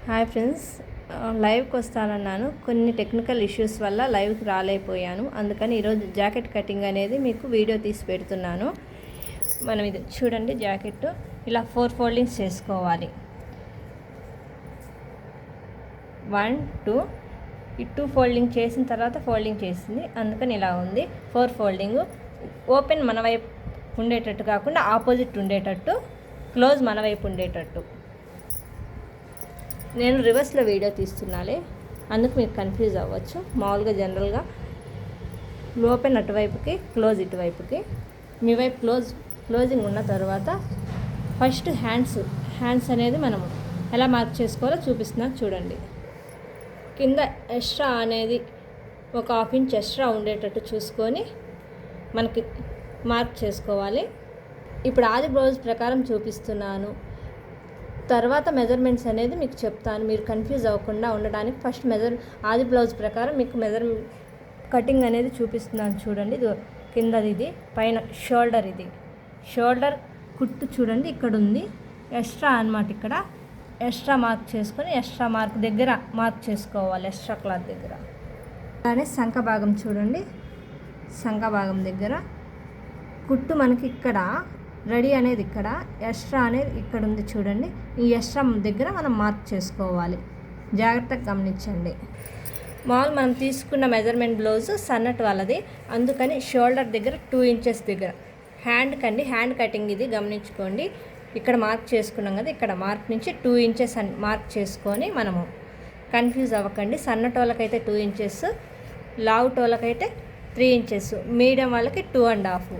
Hi friends, లైవ్కి వస్తానన్నాను. కొన్ని technical issues వల్ల లైవ్కి రాలేకపోయాను. అందుకని ఈరోజు జాకెట్ కటింగ్ అనేది మీకు వీడియో తీసి పెడుతున్నాను. మనం ఇది చూడండి, జాకెట్ ఇలా 4 ఫోల్డింగ్స్ చేసుకోవాలి. 1 2 ఈ 2 ఫోల్డింగ్ చేసిన తర్వాత ఫోల్డింగ్ చేసింది, అందుకని ఇలా ఉంది. 4 ఫోల్డింగ్. ఓపెన్ మన వైపు ఉండేటట్టు కాకుండా ఆపోజిట్ ఉండేటట్టు, క్లోజ్ మన వైపు ఉండేటట్టు. నేను రివర్స్లో వీడియో తీస్తున్నాలే, అందుకు మీకు కన్ఫ్యూజ్ అవ్వచ్చు. మామూలుగా జనరల్గా ఓపెన్ అటువైపుకి, క్లోజ్ ఇటువైపుకి. మీ వైపు క్లోజింగ్ ఉన్న తర్వాత ఫస్ట్ హ్యాండ్స్ అనేది మనం ఎలా మార్క్ చేసుకోవాలో చూపిస్తున్నాను చూడండి. కింద ఎక్స్ట్రా అనేది ఒక 1/2 ఇంచ్ ఎక్స్ట్రా ఉండేటట్టు చూసుకొని మనకి మార్క్ చేసుకోవాలి. ఇప్పుడు ఆది బ్లౌజ్ ప్రకారం చూపిస్తున్నాను, తర్వాత మెజర్మెంట్స్ అనేది మీకు చెప్తాను. మీరు కన్ఫ్యూజ్ అవ్వకుండా ఉండడానికి ఫస్ట్ ఆది బ్లౌజ్ ప్రకారం మీకు కటింగ్ అనేది చూపిస్తున్నాను చూడండి. ఇది కిందది, ఇది పైన షోల్డర్. ఇది షోల్డర్ కుట్టు చూడండి, ఇక్కడ ఉంది ఎక్స్ట్రా అన్నమాట. ఇక్కడ ఎక్స్ట్రా మార్క్ చేసుకొని ఎక్స్ట్రా మార్క్ దగ్గర మార్క్ చేసుకోవాలి, ఎక్స్ట్రా క్లాత్ దగ్గర. అలానే సంఖ భాగం చూడండి, సంఖ భాగం దగ్గర కుట్టు మనకి ఇక్కడ రెడీ అనేది, ఇక్కడ ఎక్స్ట్రా అనేది ఇక్కడ ఉంది చూడండి. ఈ ఎక్స్ట్రా దగ్గర మనం మార్క్ చేసుకోవాలి, జాగ్రత్తగా గమనించండి. మామూలు మనం తీసుకున్న మెజర్మెంట్ బ్లౌజ్ సన్నటి వాళ్ళది, అందుకని షోల్డర్ దగ్గర 2 ఇంచెస్ దగ్గర హ్యాండ్ కటింగ్ ఇది గమనించుకోండి. ఇక్కడ మార్క్ చేసుకున్నాం కదా, ఇక్కడ మార్క్ నుంచి 2 ఇంచెస్ అని మార్క్ చేసుకొని మనము కన్ఫ్యూజ్ అవ్వకండి. సన్నటోళ్ళకైతే 2 ఇంచెస్, లావుటోళ్ళకైతే 3 ఇంచెస్, మీడియం వాళ్ళకి 2.5.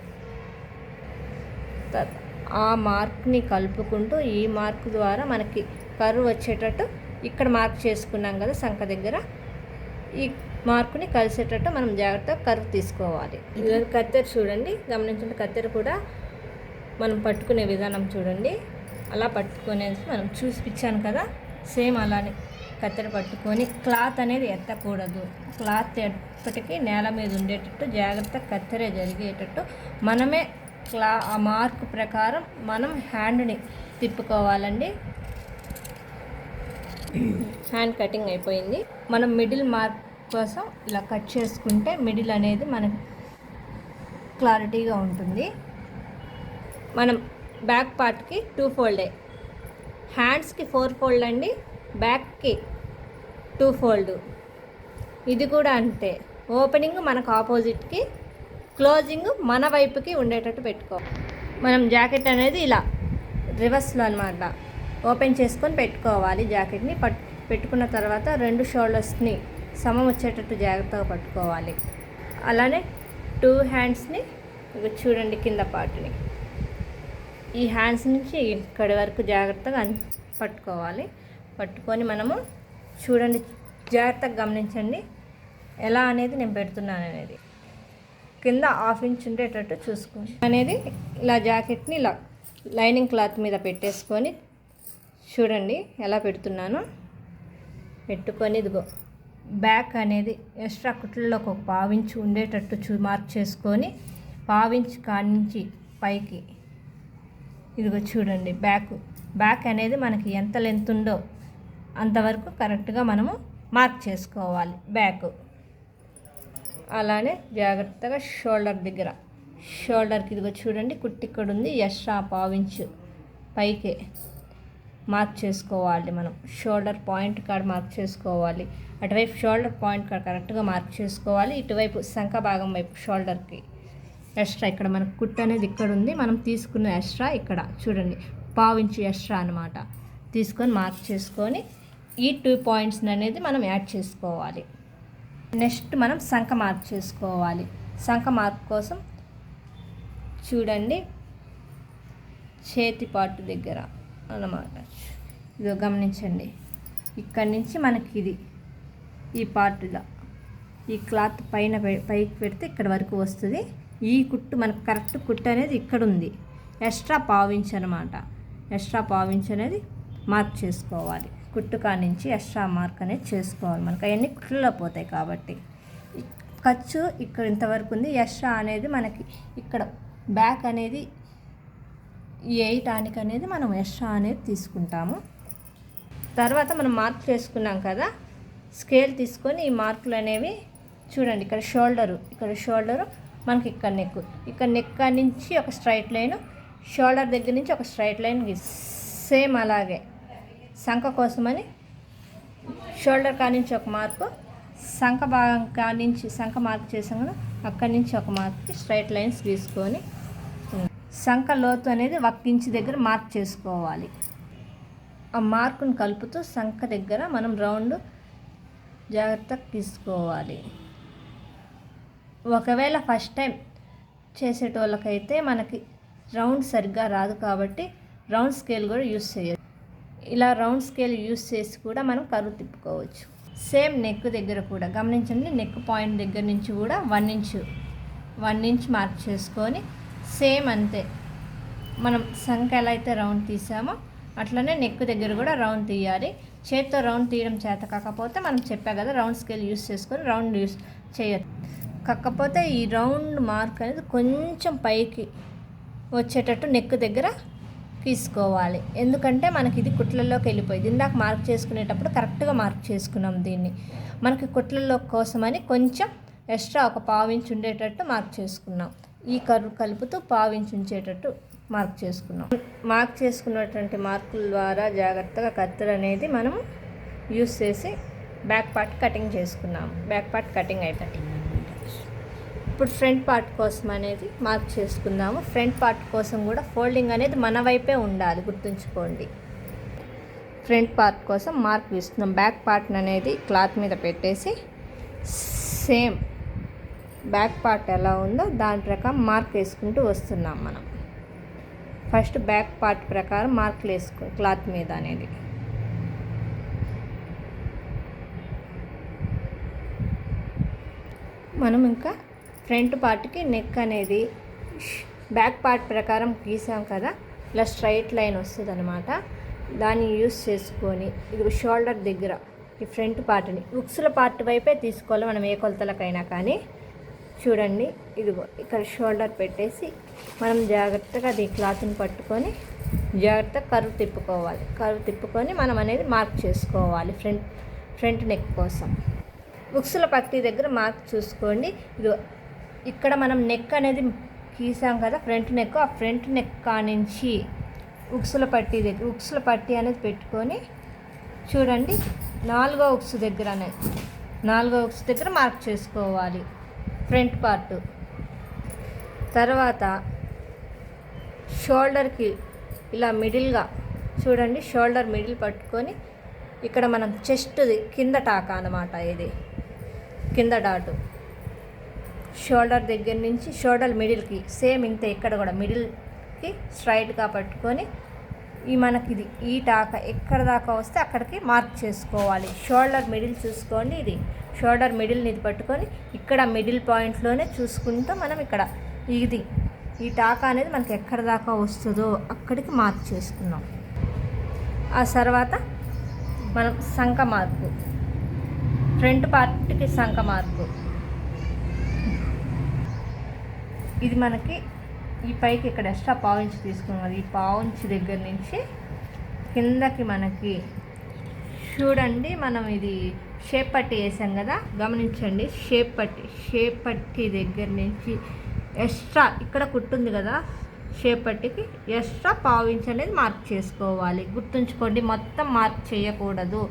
ఆ మార్క్ని కలుపుకుంటూ ఈ మార్క్ ద్వారా మనకి కర్వ్ వచ్చేటట్టు ఇక్కడ మార్క్ చేసుకున్నాం కదా సంఖ దగ్గర, ఈ మార్కుని కలిసేటట్టు మనం జాగ్రత్తగా కర్వ్ తీసుకోవాలి. కత్తెర చూడండి, గమనించండి. కత్తెర కూడా మనం పట్టుకునే విధానం చూడండి, అలా పట్టుకునేది మనం చూపించాను కదా, సేమ్ అలానే కత్తెర పట్టుకొని క్లాత్ అనేది ఎత్తకూడదు. క్లాత్ ఎప్పటికీ నేల మీద ఉండేటట్టు జాగ్రత్తగా కత్తెర జరిగేటట్టు మనమే ఆ మార్క్ ప్రకారం మనం హ్యాండ్ని తిప్పుకోవాలండి. హ్యాండ్ కటింగ్ అయిపోయింది. మనం మిడిల్ మార్క్ కోసం ఇలా కట్ చేసుకుంటే మిడిల్ అనేది మనకు క్లారిటీగా ఉంటుంది. మనం బ్యాక్ పార్ట్కి 2 ఫోల్డే, హ్యాండ్స్కి 4 ఫోల్డ్ అండి, బ్యాక్కి 2 ఫోల్డ్. ఇది కూడా అంతే. ఓపెనింగ్ మనకు ఆపోజిట్కి, క్లోజింగ్ మన వైపుకి ఉండేటట్టు పెట్టుకోవాలి. మనం జాకెట్ అనేది ఇలా రివర్స్లో అనమాట ఓపెన్ చేసుకొని పెట్టుకోవాలి. జాకెట్ని పెట్టుకున్న తర్వాత 2 షోల్డర్స్ని సమం వచ్చేటట్టు జాగ్రత్తగా పట్టుకోవాలి. అలానే 2 హ్యాండ్స్ని చూడండి, కింద పార్ట్ని ఈ హ్యాండ్స్ నుంచి ఇక్కడి వరకు జాగ్రత్తగా పట్టుకోవాలి. పట్టుకొని మనము చూడండి, జాగ్రత్తగా గమనించండి ఎలా అనేది నేను పెడుతున్నాను అనేది. కింద 1/2 ఇంచ్ ఉండేటట్టు చూసుకోండి అనేది. ఇలా జాకెట్ని ఇలా లైనింగ్ క్లాత్ మీద పెట్టేసుకొని చూడండి ఎలా పెడుతున్నాను. పెట్టుకొని ఇదిగో బ్యాక్ అనేది ఎక్స్ట్రా కుట్లలోకి ఒక 1/2 ఇంచ్ ఉండేటట్టు మార్క్ చేసుకొని 1/2 ఇంచ్ కాడి నుంచి పైకి ఇదిగో చూడండి. బ్యాక్ అనేది మనకి ఎంత లెంత్ ఉందో అంతవరకు కరెక్ట్గా మనము మార్క్ చేసుకోవాలి బ్యాక్. అలానే జాగ్రత్తగా షోల్డర్కి ఇదిగో చూడండి, కుట్టి ఇక్కడ ఉంది, ఎక్స్ట్రా 1/2 ఇంచ్ పైకే మార్క్ చేసుకోవాలి. మనం షోల్డర్ పాయింట్ కాడ మార్క్ చేసుకోవాలి. అటువైపు షోల్డర్ పాయింట్ కాడ కరెక్ట్గా మార్క్ చేసుకోవాలి. ఇటువైపు శంఖ భాగం వైపు షోల్డర్కి ఎక్స్ట్రా ఇక్కడ మనకు కుట్టు అనేది ఇక్కడ ఉంది. మనం తీసుకున్న ఎక్స్ట్రా ఇక్కడ చూడండి 1/2 ఇంచ్ ఎక్స్ట్రా అనమాట తీసుకొని మార్క్ చేసుకొని ఈ 2 పాయింట్స్ అనేది మనం యాడ్ చేసుకోవాలి. నెక్స్ట్ మనం సంఖ మార్క్ చేసుకోవాలి. సంఖ మార్క్ కోసం చూడండి, చేతి పార్ట్ దగ్గర అన్నమాట. ఇది గమనించండి, ఇక్కడి నుంచి మనకి ఇది ఈ పార్ట్లో ఈ క్లాత్ పైకి పెడితే ఇక్కడ వరకు వస్తుంది. ఈ కుట్టు మనకు కరెక్ట్ కుట్టు అనేది ఇక్కడ ఉంది, ఎక్స్ట్రా 1/2 ఇంచ్ అనమాట. ఎక్స్ట్రా 1/2 ఇంచ్ అనేది మార్క్ చేసుకోవాలి. కుట్టు కానించి ఎక్స్ట్రా మార్క్ అనేది చేసుకోవాలి. మనకు అవన్నీ కుట్లలో పోతాయి కాబట్టి. ఖర్చు ఇక్కడ ఇంతవరకు ఉంది. ఎక్స్ట్రా అనేది మనకి ఇక్కడ బ్యాక్ అనేది ఈ 8 ఆనికి అనేది మనం ఎక్స్ట్రా అనేది తీసుకుంటాము. తర్వాత మనం మార్క్ చేసుకున్నాం కదా, స్కేల్ తీసుకొని ఈ మార్కులు అనేవి చూడండి. ఇక్కడ షోల్డరు మనకి ఇక్కడ నెక్ నుంచి ఒక స్ట్రైట్ లైన్, షోల్డర్ దగ్గర నుంచి ఒక స్ట్రైట్ లైన్ సేమ్ అలాగే సంఖ కోసమని షోల్డర్ కానించి ఒక మార్కు, సంఖ భాగం కానించి సంఖ మార్క్ చేసాం కదా, అక్కడి నుంచి ఒక మార్క్కి స్ట్రైట్ లైన్స్ గీసుకొని సంఖ లోతు అనేది 1 ఇంచు దగ్గర మార్క్ చేసుకోవాలి. ఆ మార్కును కలుపుతూ సంఖ దగ్గర మనం రౌండ్ జాగ్రత్తగా తీసుకోవాలి. ఒకవేళ ఫస్ట్ టైం చేసేటోళ్ళకైతే మనకి రౌండ్ సరిగ్గా రాదు కాబట్టి రౌండ్ స్కేల్ కూడా యూస్ చేయొచ్చు. ఇలా రౌండ్ స్కేల్ యూస్ చేసి కూడా మనం కరువు తిప్పుకోవచ్చు. సేమ్ నెక్ దగ్గర కూడా గమనించండి, నెక్ పాయింట్ దగ్గర నుంచి కూడా 1 ఇంచ్ మార్క్ చేసుకొని సేమ్ అంతే మనం సంఖ ఎలా అయితే రౌండ్ తీసామో అట్లనే నెక్ దగ్గర కూడా రౌండ్ తీయాలి. చేతితో రౌండ్ తీయడం చేత కాకపోతే మనం చెప్పా కదా, రౌండ్ స్కేల్ యూస్ చేసుకొని రౌండ్ యూస్ చేయొచ్చు. కాకపోతే ఈ రౌండ్ మార్క్ అనేది కొంచెం పైకి వచ్చేటట్టు నెక్ దగ్గర తీసుకోవాలి. ఎందుకంటే మనకి ఇది కుట్లల్లోకి వెళ్ళిపోయింది. ఇందాక మార్క్ చేసుకునేటప్పుడు కరెక్ట్గా మార్క్ చేసుకున్నాం. దీన్ని మనకి కుట్లల్లో కోసమని కొంచెం ఎక్స్ట్రా ఒక 1/4 ఇంచ్ ఉండేటట్టు మార్క్ చేసుకున్నాం. ఈ కర్వ్ కలుపుతూ 1/4 ఇంచ్ ఉంచేటట్టు మార్క్ చేసుకున్నాం. మార్క్ చేసుకున్నటువంటి మార్కుల ద్వారా జాగ్రత్తగా కత్తెర అనేది మనం యూస్ చేసి బ్యాక్ పార్ట్ కటింగ్ చేసుకున్నాం. బ్యాక్ పార్ట్ కటింగ్ అయిపోయింది. ఇప్పుడు ఫ్రంట్ పార్ట్ కోసం అనేది మార్క్ చేసుకుందాము. ఫ్రంట్ పార్ట్ కోసం కూడా ఫోల్డింగ్ అనేది మన వైపే ఉండాలి, గుర్తుంచుకోండి. ఫ్రంట్ పార్ట్ కోసం మార్క్ వేస్తున్నాం. బ్యాక్ పార్ట్ అనేది క్లాత్ మీద పెట్టేసి సేమ్ బ్యాక్ పార్ట్ ఎలా ఉందో దాని ప్రకారం మార్క్ వేసుకుంటూ వస్తున్నాం. మనం ఫస్ట్ బ్యాక్ పార్ట్ ప్రకారం మార్కులు వేసుకో క్లాత్ మీద అనేది. మనం ఇంకా ఫ్రంట్ పార్ట్కి నెక్ అనేది బ్యాక్ పార్ట్ ప్రకారం గీసాం కదా, ఇలా స్ట్రైట్ లైన్ వస్తుంది అనమాట. దాన్ని యూస్ చేసుకొని ఇది షోల్డర్ దగ్గర ఈ ఫ్రంట్ పార్ట్ని ఉక్సుల పార్ట్ వైపే తీసుకోవాలి మనం ఏ కొలతలకైనా. కానీ చూడండి, ఇదిగో ఇక్కడ షోల్డర్ పెట్టేసి మనం జాగ్రత్తగా అది క్లాత్ని పట్టుకొని జాగ్రత్తగా కర్వ్ తిప్పుకోవాలి. కర్వ్ తిప్పుకొని మనం అనేది మార్క్ చేసుకోవాలి ఫ్రంట్ నెక్ కోసం. ఉక్సుల పట్టీ దగ్గర మార్క్ చూసుకోండి. ఇది ఇక్కడ మనం నెక్ అనేది గీసాం కదా, ఫ్రంట్ నెక్. ఆ ఫ్రంట్ నెక్ కానించి ఉక్సుల పట్టీ దగ్గర ఉక్సుల పట్టీ అనేది పెట్టుకొని చూడండి, 4వ ఉక్సు దగ్గర మార్క్ చేసుకోవాలి ఫ్రంట్ పార్ట్. తర్వాత షోల్డర్కి ఇలా మిడిల్గా చూడండి, షోల్డర్ మిడిల్ పట్టుకొని ఇక్కడ మనం చెస్ట్ది కింద టాకా అన్నమాట. ఇది కింద డాటు షోల్డర్ దగ్గర నుంచి షోల్డర్ మిడిల్కి సేమ్ ఇంతే. ఇక్కడ కూడా మిడిల్కి స్ట్రైట్గా పట్టుకొని మనకి ఇది ఈ టాక ఎక్కడ దాకా వస్తే అక్కడికి మార్క్ చేసుకోవాలి. షోల్డర్ మిడిల్ చూసుకోండి, ఇది షోల్డర్ మిడిల్ని ఇది పట్టుకొని ఇక్కడ మిడిల్ పాయింట్లోనే చూసుకుంటూ మనం ఇక్కడ ఇది ఈ టాక అనేది మనకి ఎక్కడ దాకా వస్తుందో అక్కడికి మార్క్ చేసుకున్నాం. ఆ తర్వాత మనం సంఖ మార్కు, ఫ్రంట్ పార్ట్కి సంఖ మార్కు. ఇది మనకి ఈ పైకి ఇక్కడ ఎక్స్ట్రా 1/4 ఇంచ్ తీసుకున్నాం కదా, ఈ 1/4 ఇంచ్ దగ్గర నుంచి కిందకి మనకి చూడండి, మనం ఇది షేప్ పట్టి వేసాం కదా, గమనించండి. షేప్ పట్టి దగ్గర నుంచి ఎక్స్ట్రా ఇక్కడ కుట్టుంది కదా, షేప్ పట్టికి ఎక్స్ట్రా 1/4 ఇంచ్ అనేది మార్క్ చేసుకోవాలి. గుర్తుంచుకోండి, మొత్తం మార్క్ చేయకూడదు.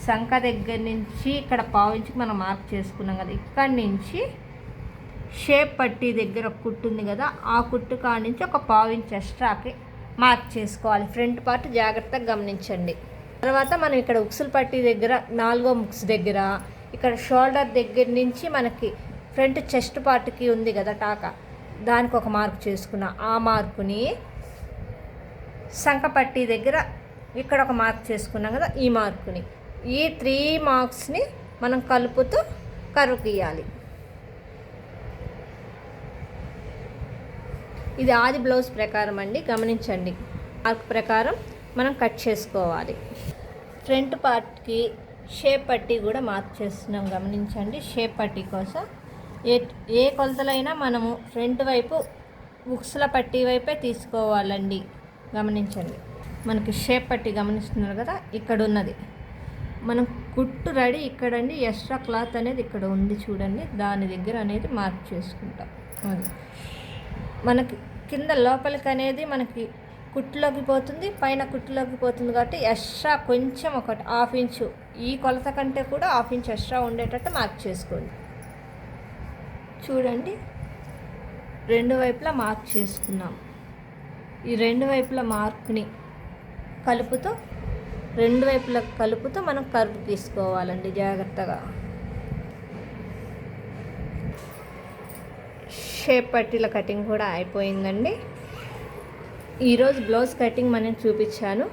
సంఖ దగ్గర నుంచి ఇక్కడ 1/4 ఇంచుకి మనం మార్క్ చేసుకున్నాం కదా, ఇక్కడి నుంచి షేప్ పట్టీ దగ్గర కుట్టుంది కదా, ఆ కుట్టు కాడి నుంచి ఒక 1/4 ఇంచ్ ఎక్స్ట్రాకి మార్క్ చేసుకోవాలి. ఫ్రంట్ పార్ట్ జాగ్రత్తగా గమనించండి. తర్వాత మనం ఇక్కడ ఉక్సుల పట్టీ దగ్గర 4వ ఉక్స్ దగ్గర ఇక్కడ షోల్డర్ దగ్గర నుంచి మనకి ఫ్రంట్ చెస్ట్ పార్ట్కి ఉంది కదా టాకా, దానికి ఒక మార్క్ చేసుకున్నా. ఆ మార్కుని సంఖ పట్టీ దగ్గర ఇక్కడ ఒక మార్క్ చేసుకున్నాం కదా, ఈ మార్కుని ఈ 3 మార్క్స్ని మనం కలుపుతూ కర్వ్ గీయాలి. ఇది ఆది బ్లౌజ్ ప్రకారం అండి, గమనించండి. మార్క్ ప్రకారం మనం కట్ చేసుకోవాలి. ఫ్రంట్ పార్ట్కి షేప్ పట్టీ కూడా మార్క్ చేస్తున్నాం, గమనించండి. షేప్ పట్టీ కోసం ఏ కొలతలైనా మనము ఫ్రంట్ వైపు ఉక్సుల పట్టీ వైపే తీసుకోవాలండి, గమనించండి. మనకి షేప్ పట్టి గమనిస్తున్నారు కదా, ఇక్కడ ఉన్నది మనం కుట్టు రెడీ ఇక్కడండి. ఎక్స్ట్రా క్లాత్ అనేది ఇక్కడ ఉంది చూడండి, దాని దగ్గర అనేది మార్క్ చేసుకుంటాం. అది మనకి కింద లోపలికి అనేది మనకి కుట్టులోకి పోతుంది, పైన కుట్టులోకి పోతుంది కాబట్టి ఎక్స్ట్రా కొంచెం ఒకటి 1/2 ఇంచు, ఈ కొలత కంటే కూడా 1/2 ఇంచు ఎక్స్ట్రా ఉండేటట్టు మార్క్ చేసుకోండి. చూడండి, 2 వైపులా మార్క్ చేసుకున్నాం. ఈ 2 వైపుల మార్క్ని కలుపుతూ 2 వైపులా కలుపుతూ మనం కర్వ్ తీసుకోవాలండి జాగ్రత్తగా. షేప్ పట్టీల కటింగ్ కూడా అయిపోయిందండి. ఈరోజు బ్లౌజ్ కటింగ్ మనం చూపించాను.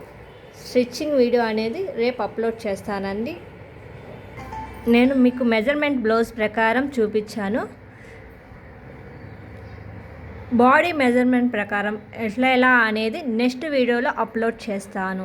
స్టిచ్చింగ్ వీడియో అనేది రేపు అప్లోడ్ చేస్తానండి. నేను మీకు మెజర్మెంట్ బ్లౌజ్ ప్రకారం చూపించాను. బాడీ మెజర్మెంట్ ప్రకారం ఎలా అనేది నెక్స్ట్ వీడియోలో అప్లోడ్ చేస్తాను.